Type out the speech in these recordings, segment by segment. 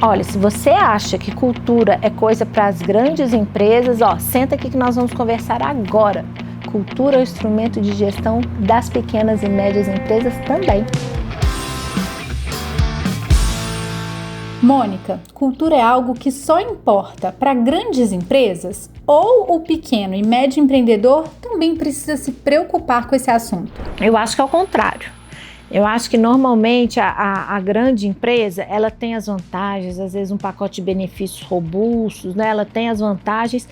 Olha, se você acha que cultura é coisa para as grandes empresas, senta aqui que nós vamos conversar agora. Cultura é o instrumento de gestão das pequenas e médias empresas também. Mônica, cultura é algo que só importa para grandes empresas ou o pequeno e médio empreendedor também precisa se preocupar com esse assunto? Eu acho que é o contrário. Eu acho que normalmente a grande empresa, ela tem as vantagens, às vezes um pacote de benefícios robustos, né? Ela tem as vantagens,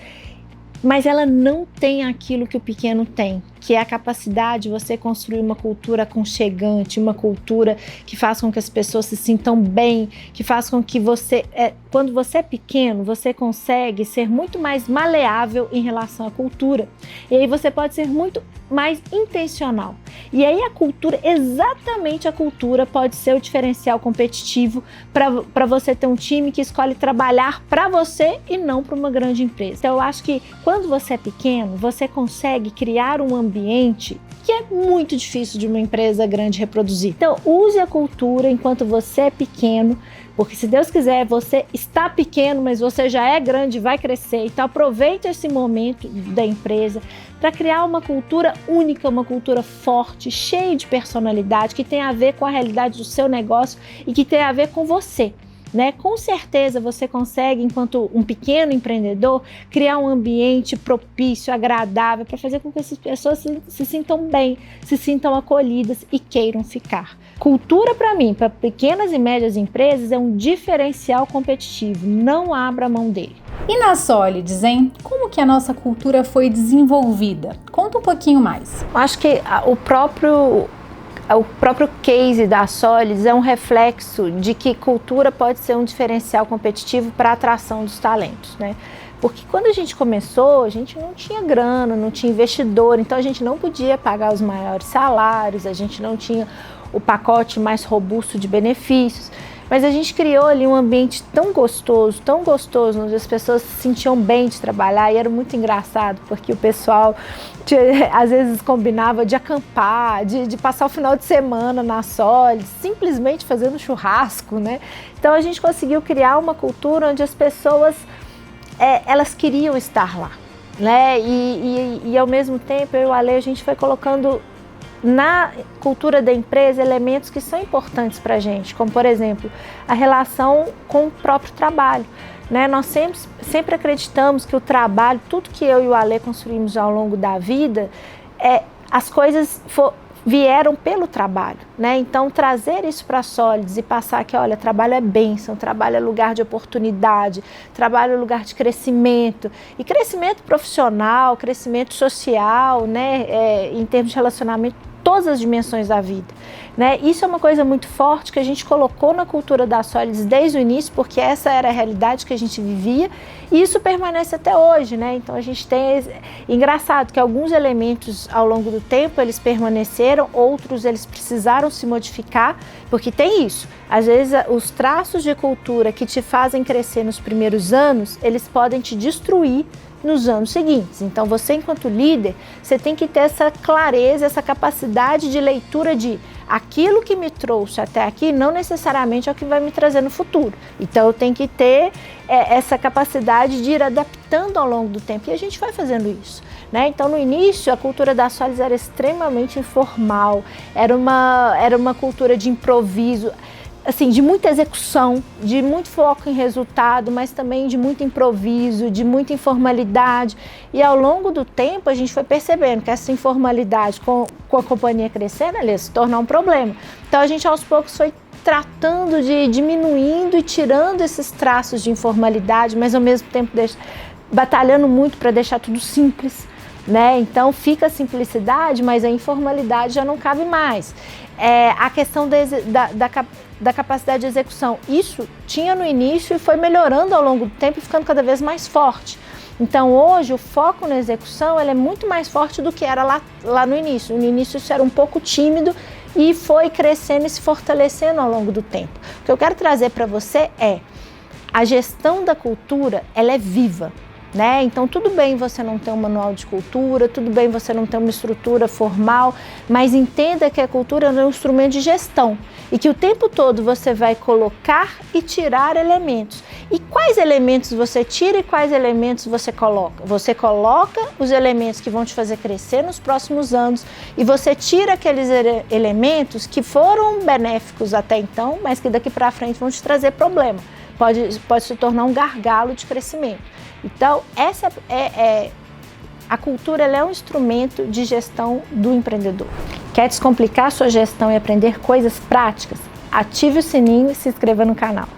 mas ela não tem aquilo que o pequeno tem, que é a capacidade de você construir uma cultura aconchegante, uma cultura que faz com que as pessoas se sintam bem, que faz com que você, quando você é pequeno, você consegue ser muito mais maleável em relação à cultura. E aí você pode ser muito mais intencional. E aí a cultura, exatamente a cultura, pode ser o diferencial competitivo para você ter um time que escolhe trabalhar para você e não para uma grande empresa. Então eu acho que quando você é pequeno, você consegue criar um ambiente que é muito difícil de uma empresa grande reproduzir. Então use a cultura enquanto você é pequeno, porque se Deus quiser, você está pequeno, mas você já é grande e vai crescer. Então aproveite esse momento da empresa para criar uma cultura única, uma cultura forte, cheia de personalidade, que tem a ver com a realidade do seu negócio e que tem a ver com você. Né? Com certeza você consegue, enquanto um pequeno empreendedor, criar um ambiente propício, agradável, para fazer com que essas pessoas se sintam bem, se sintam acolhidas e queiram ficar. Cultura, para mim, para pequenas e médias empresas, é um diferencial competitivo. Não abra mão dele. E na Solids, hein? Como que a nossa cultura foi desenvolvida? Conta um pouquinho mais. Acho que o próprio case da Solids é um reflexo de que cultura pode ser um diferencial competitivo para a atração dos talentos, né? Porque quando a gente começou, a gente não tinha grana, não tinha investidor, então a gente não podia pagar os maiores salários, a gente não tinha o pacote mais robusto de benefícios, mas a gente criou ali um ambiente tão gostoso, onde as pessoas se sentiam bem de trabalhar, e era muito engraçado, porque o pessoal às vezes combinava de acampar, de passar o final de semana na Solids, simplesmente fazendo churrasco, né? Então a gente conseguiu criar uma cultura onde as pessoas, elas queriam estar lá, né? E ao mesmo tempo, eu e o Ale, a gente foi colocando na cultura da empresa elementos que são importantes para a gente, como por exemplo, a relação com o próprio trabalho. Né? Nós sempre acreditamos que o trabalho, tudo que eu e o Ale construímos ao longo da vida, as coisas vieram pelo trabalho, né? Então trazer isso para a Solids e passar que, olha, trabalho é bênção, trabalho é lugar de oportunidade, trabalho é lugar de crescimento, e crescimento profissional, crescimento social, né? Em termos de relacionamento, todas as dimensões da vida, né? Isso é uma coisa muito forte que a gente colocou na cultura da Solids desde o início, porque essa era a realidade que a gente vivia, e isso permanece até hoje, né? Então a gente tem, engraçado que alguns elementos ao longo do tempo eles permaneceram, outros eles precisaram se modificar, porque tem isso, às vezes os traços de cultura que te fazem crescer nos primeiros anos, eles podem te destruir nos anos seguintes. Então você, enquanto líder, você tem que ter essa clareza, essa capacidade de leitura de aquilo que me trouxe até aqui não necessariamente é o que vai me trazer no futuro. Então eu tenho que ter essa capacidade de ir adaptando ao longo do tempo, e a gente vai fazendo isso, né? Então no início a cultura da Solids era extremamente informal, era uma cultura de improviso, assim, de muita execução, de muito foco em resultado, mas também de muito improviso, de muita informalidade. E ao longo do tempo a gente foi percebendo que essa informalidade, com a companhia crescendo, ela ia se tornar um problema. Então a gente aos poucos foi tratando de diminuindo e tirando esses traços de informalidade, mas ao mesmo tempo batalhando muito para deixar tudo simples, né? Então fica a simplicidade, mas a informalidade já não cabe mais. A questão da capacidade de execução, isso tinha no início e foi melhorando ao longo do tempo e ficando cada vez mais forte. Então hoje o foco na execução é muito mais forte do que era lá no início. No início isso era um pouco tímido e foi crescendo e se fortalecendo ao longo do tempo. O que eu quero trazer para você é a gestão da cultura, ela é viva. né? Então tudo bem você não ter um manual de cultura, tudo bem você não ter uma estrutura formal, mas entenda que a cultura é um instrumento de gestão e que o tempo todo você vai colocar e tirar elementos. E quais elementos você tira e quais elementos você coloca? Você coloca os elementos que vão te fazer crescer nos próximos anos e você tira aqueles elementos que foram benéficos até então, mas que daqui para frente vão te trazer problema. Pode se tornar um gargalo de crescimento. Então, essa a cultura ela é um instrumento de gestão do empreendedor. Quer descomplicar sua gestão e aprender coisas práticas? Ative o sininho e se inscreva no canal.